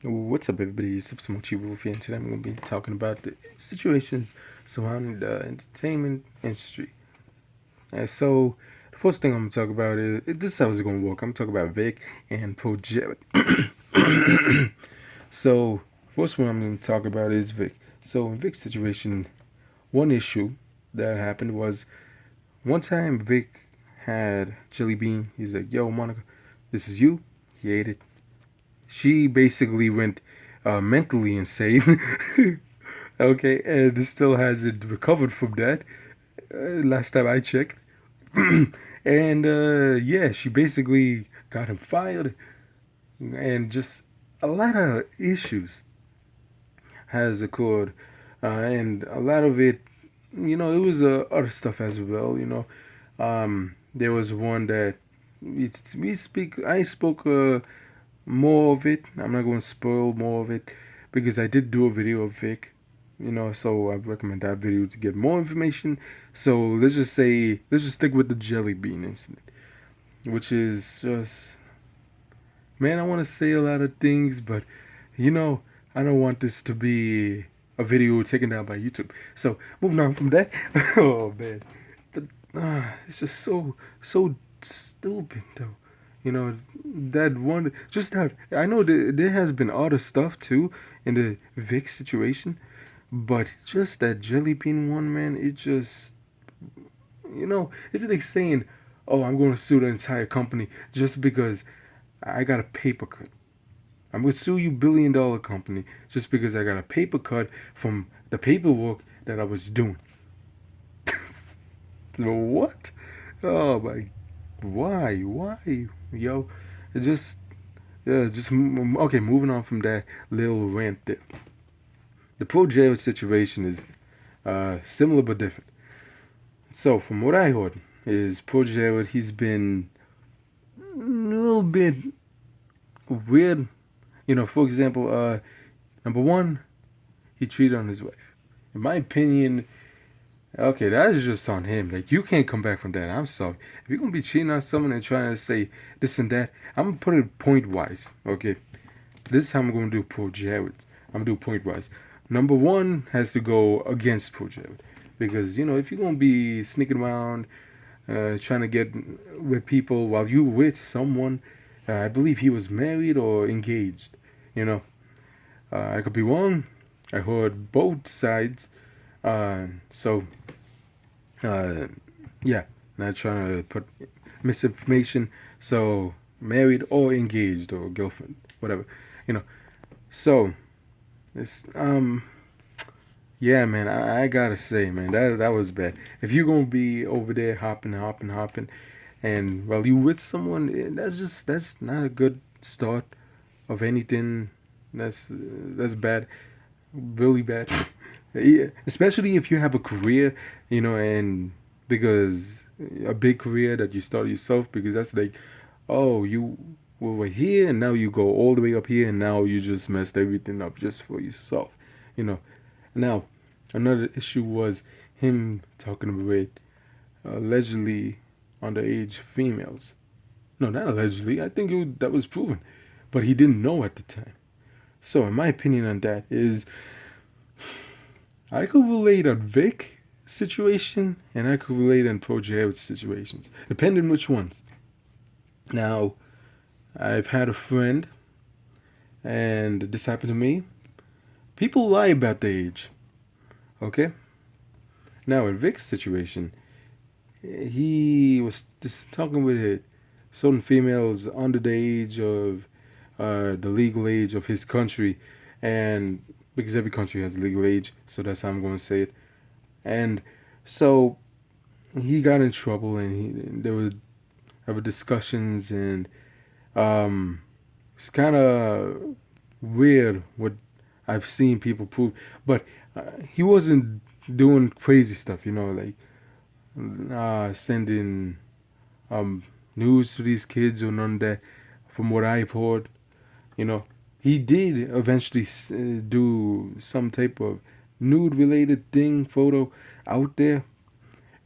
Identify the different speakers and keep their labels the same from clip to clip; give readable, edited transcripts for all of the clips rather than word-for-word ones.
Speaker 1: What's up, everybody? It's Supersmallchibiwolf here, and today I'm going to be talking about the situations surrounding the entertainment industry. So, the first thing I'm going to talk about is this is how it's going to work. I'm going to talk about Vic and Project. So, first one I'm going to talk about is Vic. So, in Vic's situation, one issue that happened was one time Vic had Jelly Bean. He's like, "Yo, Monica, this is you." He ate it. She basically went mentally insane. Okay, and still hasn't recovered from that. Last time I checked, and yeah, she basically got him fired, and just a lot of issues has occurred, and a lot of it, it was other stuff as well. There was one that we speak. I spoke more of it. I'm not going to spoil more of it because I did do a video of Vic, so I recommend that video to get more information. So let's just stick with the jelly bean incident, which is just, man, I want to say a lot of things, but you know, I don't want this to be a video taken down by YouTube. So moving on from that, oh man, but it's just so stupid though. That one, just that I know there has been other stuff too in the Vic situation, but just that jelly bean one, man, it just, it's like saying, "Oh, I'm going to sue the entire company just because I got a paper cut. I'm going to sue you $1 billion company just because I got a paper cut from the paperwork that I was doing." What? Oh my, why, yo? It just, yeah, okay. Moving on from that little rant there. The Pro Jared situation is similar but different. So, from what I heard, is Pro Jared, he's been a little bit weird. For example, number one, he cheated on his wife. In my opinion, okay, that is just on him. Like, you can't come back from that. I'm sorry. If you're gonna be cheating on someone and trying to say this and that, I'm gonna put it point wise. Okay, this is how I'm gonna do Pro Jared. I'm gonna do point wise. Number one has to go against Pro Jared because if you're gonna be sneaking around, trying to get with people while you with someone, I believe he was married or engaged. You know, I could be wrong. I heard both sides. So uh, yeah, not trying to put misinformation. So married or engaged or girlfriend, whatever, you know. So it's yeah, man. I gotta say, man, that was bad. If you're gonna be over there hopping, and while you with someone, that's not a good start of anything. That's bad, really bad. Yeah, especially if you have a career, and because a big career that you start yourself, because that's like, oh, you were here and now you go all the way up here and now you just messed everything up just for yourself, you know. Now, another issue was him talking with allegedly underage females. No, not allegedly. I think that was proven, but he didn't know at the time. So, in my opinion on that is, I could relate on Vic situation and I could relate on Pro Jared situations, depending which ones. Now, I've had a friend, and this happened to me. People lie about their age, okay? Now, in Vic's situation, he was just talking with certain females under the age of the legal age of his country, and because every country has a legal age, so that's how I'm going to say it. And so he got in trouble, and there were discussions, and it's kind of weird what I've seen people prove, but he wasn't doing crazy stuff, like sending um, news to these kids or none of that. From what I've heard, you know, he did eventually do some type of nude related thing, photo out there.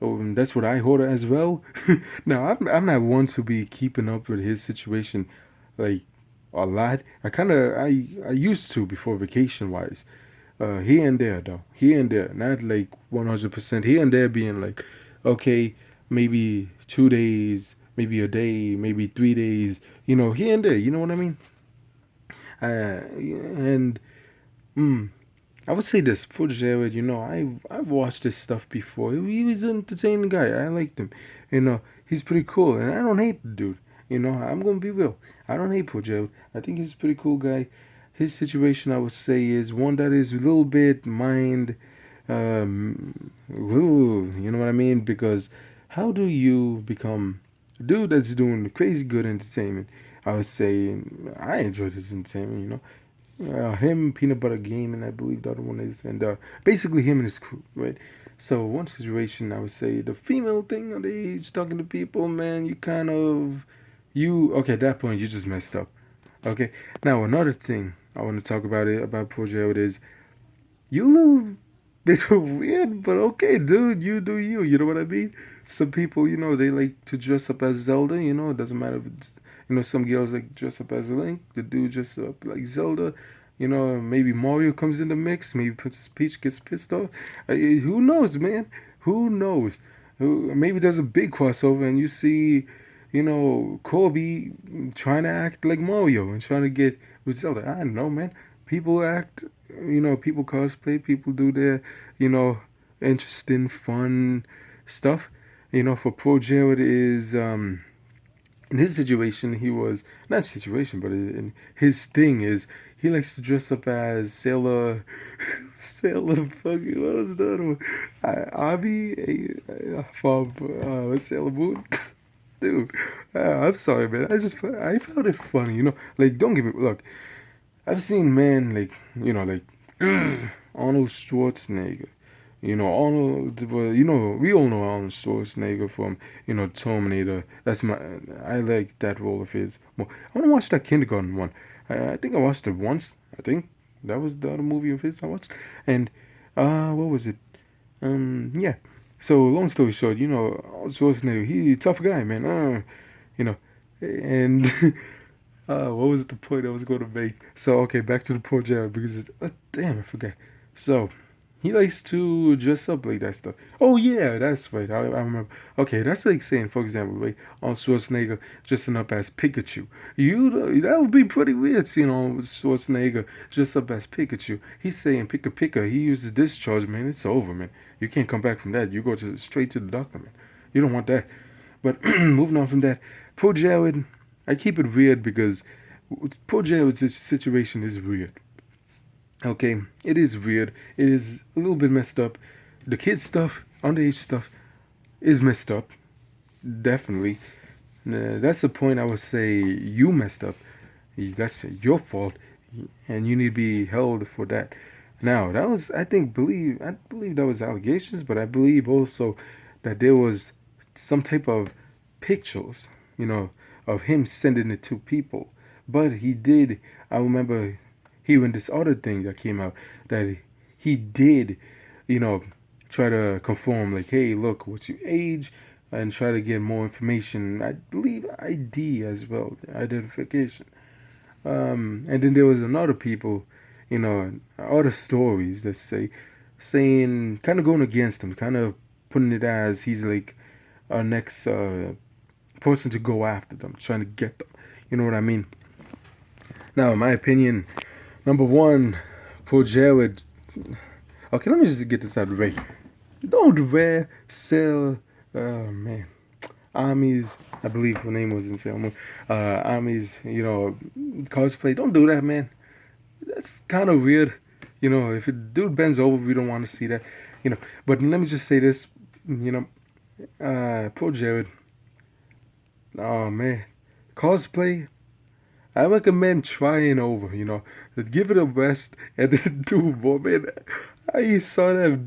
Speaker 1: That's what I heard as well. Now, I'm not one to be keeping up with his situation, like a lot. I used to before vacation wise. Here and there though, here and there, not like 100%. Here and there being like, okay, maybe 2 days, maybe a day, maybe 3 days. Here and there. You know what I mean? And mm, I would say this for Jared. I've watched this stuff before. He was an entertaining guy. I liked him. He's pretty cool, and I don't hate the dude. I'm gonna be real. I don't hate for Jared. I think he's a pretty cool guy. His situation, I would say, is one that is a little bit mind, you know what I mean? Because how do you become a dude that's doing crazy good entertainment? I would say I enjoyed his entertainment. Him, Peanut Butter Game, I believe the other one is, and basically him and his crew, right? So one situation, I would say the female thing on the age, talking to people, man, you okay at that point you just messed up. Okay, now another thing I want to talk about Project is you a little bit weird, but okay, dude, you do you. You know what I mean? Some people, they like to dress up as Zelda. It doesn't matter if it's, some girls like dress up as Link. The dude dress up like Zelda. Maybe Mario comes in the mix. Maybe Princess Peach gets pissed off. Who knows, man? Who knows? Maybe there's a big crossover and you see, Kobe trying to act like Mario and trying to get with Zelda. I don't know, man. People act, people cosplay, people do their, you know, interesting, fun stuff. For Pro Jared is, in his situation, he was, not situation, but in his thing is, he likes to dress up as Sailor, Sailor fucking, what was the other one? Abby, from Sailor Moon. Dude, I'm sorry, man. I found it funny, Like, don't get me, look, I've seen men like like Arnold Schwarzenegger. Arnold. Well, we all know Arnold Schwarzenegger from Terminator. I like that role of his. Well, I want to watch that Kindergarten one. I think I watched it once. I think that was the other movie of his I watched. And what was it? Yeah. So long story short, Arnold Schwarzenegger. He tough guy, man. You know, and what was the point I was going to make? So okay, back to the project because damn, I forgot. So he likes to dress up like that stuff. Oh yeah, that's right. I remember. Okay, that's like saying, for example, right, on Schwarzenegger dressing up as Pikachu. That would be pretty weird seeing on Schwarzenegger dressed up as Pikachu. He's saying Pika Pika. He uses discharge, man. It's over, man. You can't come back from that. You go straight to the doctor, man. You don't want that. But moving on from that, Pro Jared, I keep it weird because Pro Jared's situation is weird. Okay, it is weird. It is a little bit messed up. The kids stuff, underage stuff, is messed up. Definitely. That's the point I would say you messed up. That's your fault, and you need to be held for that. Now that was, I believe that was allegations, but I believe also that there was some type of pictures, of him sending it to people. But he did. I remember hearing this other thing that came out that he did, you know, try to conform. Like, hey, look, what's your age? And try to get more information. I believe ID as well, identification. And then there was another people, other stories that saying, kind of going against him, kind of putting it as he's like our next person to go after them, trying to get them. You know what I mean? Now, in my opinion, number one, for Jared. Okay, let me just get this out of the way. Don't wear, sell, man. Armies, I believe her name was in Sailor Moon. Armies, cosplay. Don't do that, man. That's kind of weird. If a dude bends over, we don't want to see that. But let me just say this. Poor Jared. Oh man, cosplay. I recommend trying over. Give it a rest and then do more, man. I saw that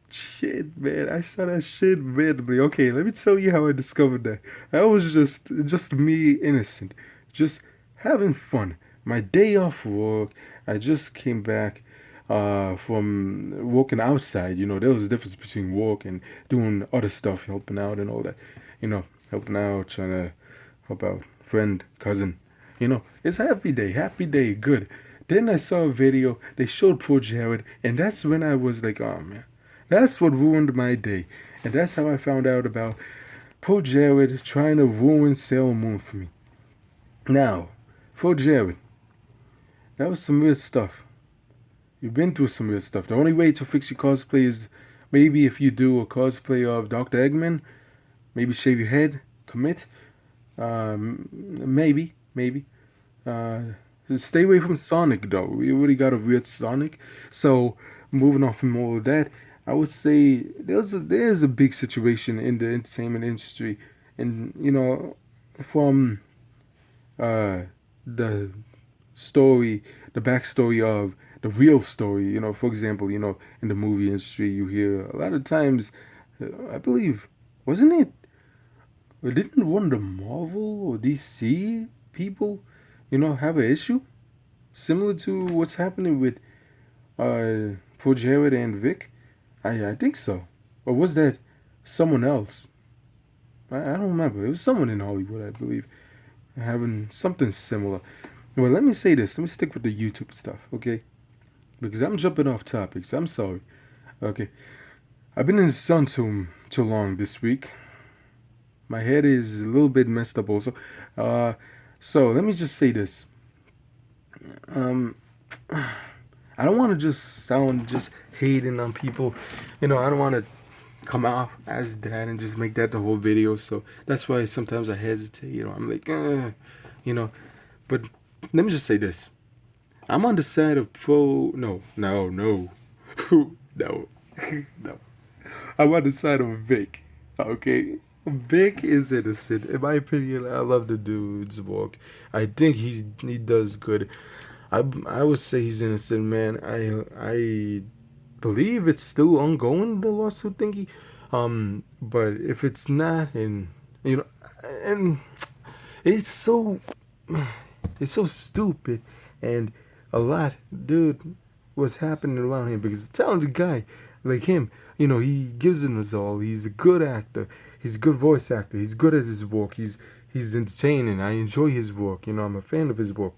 Speaker 1: shit, man. I saw that shit randomly. Okay, let me tell you how I discovered that. That was just me, innocent, just having fun. My day off work. I just came back from working outside. There was a difference between work and doing other stuff, helping out and all that. Helping out, trying to help out friend, cousin, It's happy day, good. Then I saw a video, they showed Pro Jared, and that's when I was like, oh man, that's what ruined my day. And that's how I found out about Pro Jared trying to ruin Sailor Moon for me. Now, Pro Jared, that was some weird stuff. You've been through some weird stuff. The only way to fix your cosplay is maybe if you do a cosplay of Dr. Eggman, maybe shave your head, commit. Maybe. Uh, Stay away from Sonic though. We already got a weird Sonic. So moving on from all of that, I would say there's a big situation in the entertainment industry, and from uh, the story, the backstory of the real story. For example, in the movie industry, you hear a lot of times. I believe, wasn't it? Didn't one of the Marvel or DC people, have an issue similar to what's happening with Pro Jared and Vic? I think so. Or was that someone else? I don't remember. It was someone in Hollywood, I believe, having something similar. Well, let me say this. Let me stick with the YouTube stuff, okay? Because I'm jumping off topics. I'm sorry. Okay. I've been in the sun too long this week. My head is a little bit messed up also. So let me just say this. Um, I don't want to just sound just hating on people. I don't want to come off as that and just make that the whole video. So that's why sometimes I hesitate. I'm like, you know. But let me just say this. I'm on the side of pro. No. no. No. I'm on the side of Vic. Okay? Vic is innocent. In my opinion, I love the dude's work. I think he does good. I would say he's innocent, man. I believe it's still ongoing, the lawsuit thingy. But if it's not, and it's so stupid, and a lot, dude, what's happening around him, because a talented guy like him, he gives it his all. He's a good actor. He's a good voice actor. He's good at his work. He's entertaining. I enjoy his work. I'm a fan of his work.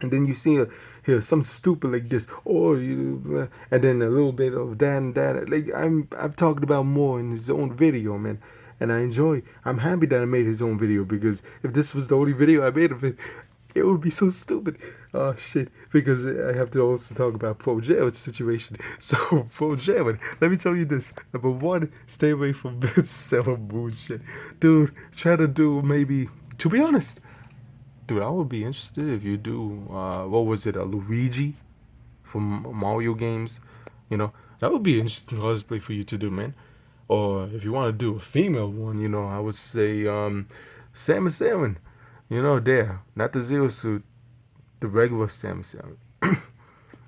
Speaker 1: And then you see here some stupid like this, and then a little bit of that and that. Like I've talked about more in his own video, man. And I'm happy that I made his own video, because if this was the only video I made of it would be so stupid. Oh shit! Because I have to also talk about Pro Jared's situation. So Pro Jared, let me tell you this: number one, stay away from this Sailor Moon shit, dude. Try to do maybe. To be honest, dude, I would be interested if you do. What was it? A Luigi from Mario games. That would be interesting cosplay for you to do, man. Or if you want to do a female one, I would say Samus Aran. There, not the Zero Suit, the regular Samus Aran.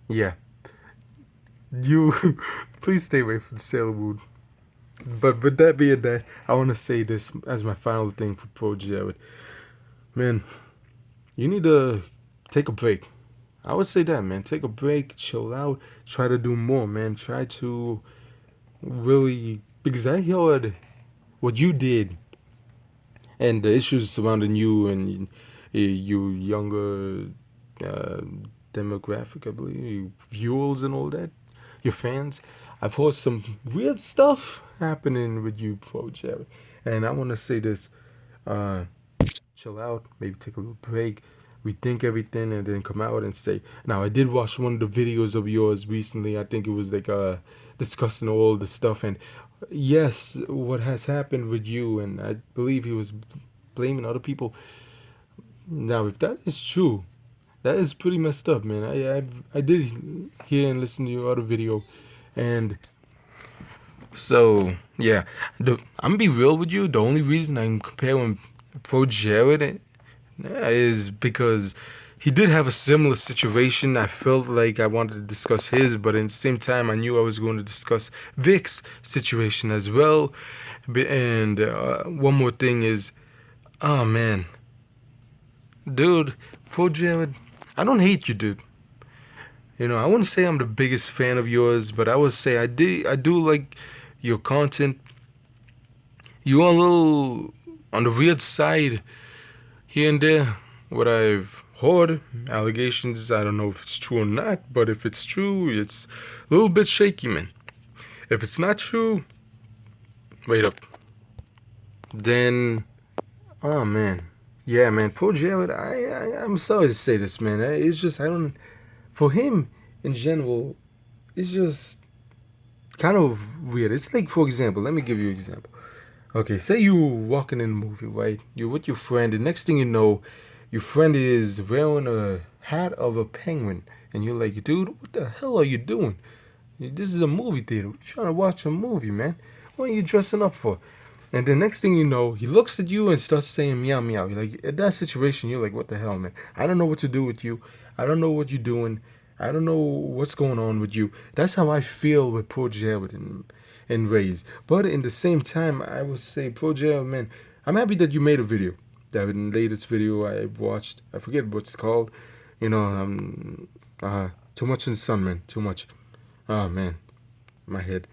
Speaker 1: Yeah, you please stay away from Sailor Moon. But with that being that, I want to say this as my final thing for Pro Jared. Man, you need to take a break. I would say that, man. Take a break, chill out, try to do more, man. Try to really, because I heard what you did and the issues surrounding you and you younger uh, demographic, I believe, viewers and all that, your fans. I've heard some weird stuff happening with you, Pro Jared. And I want to say this. Uh, Chill out, maybe take a little break, rethink everything, and then come out and say. Now, I did watch one of the videos of yours recently. I think it was like discussing all the stuff, and yes, what has happened with you, and I believe he was blaming other people. Now, if that is true, that is pretty messed up, man. I did hear and listen to your other video, and so yeah, I'm gonna be real with you. The only reason I'm comparing Pro Jared is because he did have a similar situation. I felt like I wanted to discuss his, but at the same time, I knew I was going to discuss Vic's situation as well. And one more thing is, oh man, dude, Pro Jared, I don't hate you, dude. I wouldn't say I'm the biggest fan of yours, but I would say I do like your content. You are a little on the weird side here and there, what I've heard, allegations, I don't know if it's true or not, but if it's true, it's a little bit shaky, man. If it's not true, wait up. Then, oh man. Yeah, man, poor Jared, I'm sorry to say this, man. It's just, I don't, for him in general, it's just kind of weird. It's like, for example, let me give you an example. Okay, say you walking in a movie, right? You're with your friend, and next thing you know, your friend is wearing a hat of a penguin, and you're like, dude, what the hell are you doing? This is a movie theater. We're trying to watch a movie, man. What are you dressing up for? And the next thing you know, he looks at you and starts saying meow meow. You're like, in that situation, you're like, what the hell, man? I don't know what to do with you. I don't know what you're doing. I don't know what's going on with you. That's how I feel with poor Jared and Rays. But in the same time, I would say, poor Jared, man, I'm happy that you made a video. That latest video I watched, I forget what it's called. You know, too much in the sun, man. Too much. Oh man, my head.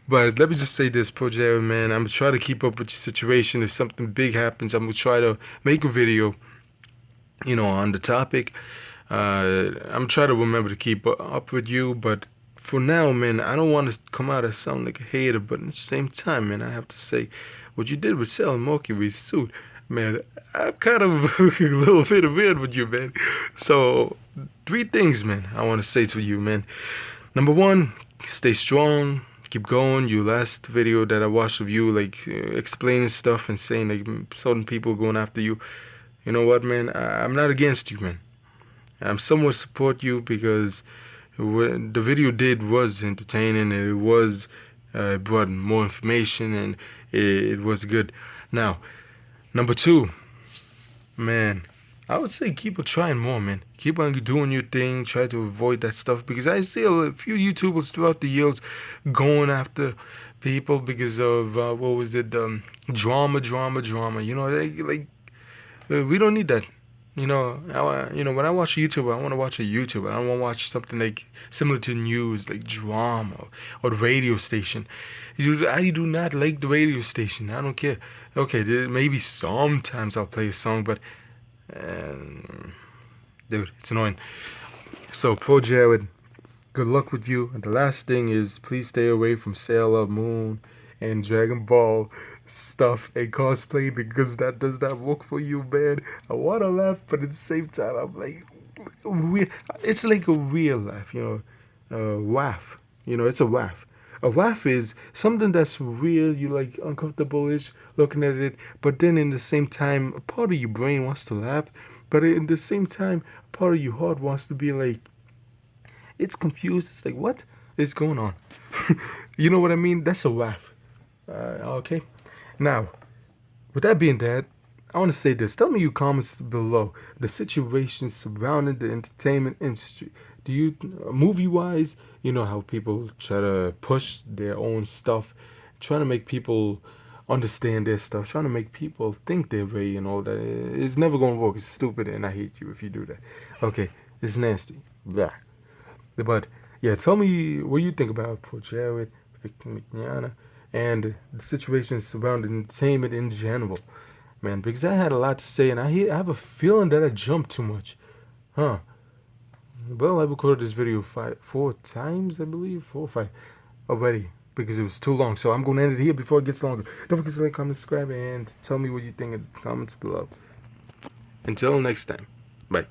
Speaker 1: But let me just say this, Pro Jared, man. I'm gonna try to keep up with your situation. If something big happens, I'm gonna try to make a video, on the topic. I'm trying to remember to keep up with you, but for now, man, I don't want to come out as sound like a hater, but at the same time, man, I have to say, what you did with Sal Mercury's suit, man, I'm kind of a little bit weird with you, man. So, 3 things, man, I want to say to you, man. Number 1, stay strong, keep going. Your last video that I watched of you, like, explaining stuff and saying, like, certain people going after you. You know what, man, I'm not against you, man. I'm somewhat support you because what the video did was entertaining and it was brought more information and it was good. Now, number 2, man, I would say keep on trying more, man. Keep on doing your thing. Try to avoid that stuff because I see a few YouTubers throughout the years going after people because of what was it, drama. You know, we don't need that. When I watch YouTube, I want to watch a YouTuber. I don't want to watch something like similar to news, like drama or the radio station. I do not like the radio station. I don't care. Okay, maybe sometimes I'll play a song, but dude, it's annoying. So, Pro Jared, good luck with you. And the last thing is, please stay away from Sailor Moon and Dragon Ball stuff and cosplay because that does not work for you, man. I want to laugh, but at the same time, I'm like, weird. It's like a real laugh, waff. It's a waff. A waff is something that's real. You like uncomfortable-ish looking at it, but then in the same time, a part of your brain wants to laugh, but in the same time, a part of your heart wants to be like, it's confused. It's like, what is going on? You know what I mean? That's a waff. Okay. Now, with that being said, I want to say this. Tell me your comments below the situation surrounding the entertainment industry. Do you, movie-wise, you know how people try to push their own stuff, trying to make people understand their stuff, trying to make people think their way and all that. It's never going to work. It's stupid, and I hate you if you do that. Okay, it's nasty. Blah. But, yeah, tell me what you think about Pro Jared, Victor McNiana, and the situation surrounding entertainment in general, man. Because I had a lot to say, and I have a feeling that I jumped too much, huh? Well, I recorded this video 4 times, I believe, 4 or 5 already, because it was too long. So I'm going to end it here before it gets longer. Don't forget to like, comment, subscribe, and tell me what you think in the comments below. Until next time, bye.